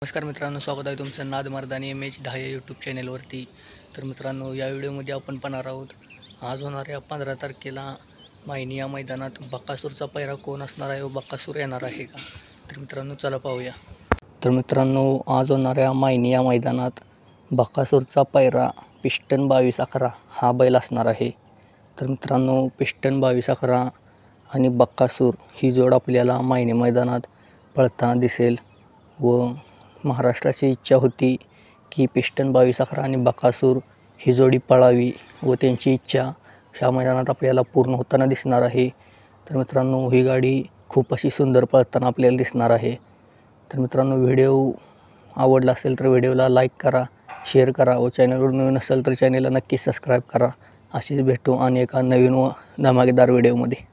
नमस्कार मित्रांनो, स्वागत आहे तुमचं नाद मर्दानी MH 10 या यूट्यूब चॅनलवरती. तर मित्रांनो, या व्हिडिओमध्ये आपण पाहणार आहोत आज होणाऱ्या 15 तारखेला मायनी या मैदानात बकासूरचा पैरा कोण असणार आहे व बकासूर येणार आहे का. तर मित्रांनो, चला पाहूया. तर मित्रांनो, आज होणाऱ्या मायनी या मैदानात बकासूरचा पैरा पिस्टन 2211 हा बैल असणार आहे. तर मित्रांनो, पिस्टन 2211 आणि बकासूर ही जोड आपल्याला मायनी मैदानात पळताना दिसेल व महाराष्ट्राची इच्छा होती की पिस्टन 2211 आणि बकासूर ही जोडी पळावी व त्यांची इच्छा ह्या मैदानात आपल्याला पूर्ण होताना दिसणार आहे. तर मित्रांनो, ही गाडी खूप अशी सुंदर पळताना आपल्याला दिसणार आहे. तर मित्रांनो, व्हिडिओ आवडला असेल तर व्हिडिओला लाईक करा, शेअर करा व चॅनलवर नवीन असेल तर चॅनलला नक्की सबस्क्राईब करा. अशीच भेटू आणि एका नवीन व धमाकेदार व्हिडिओमध्ये.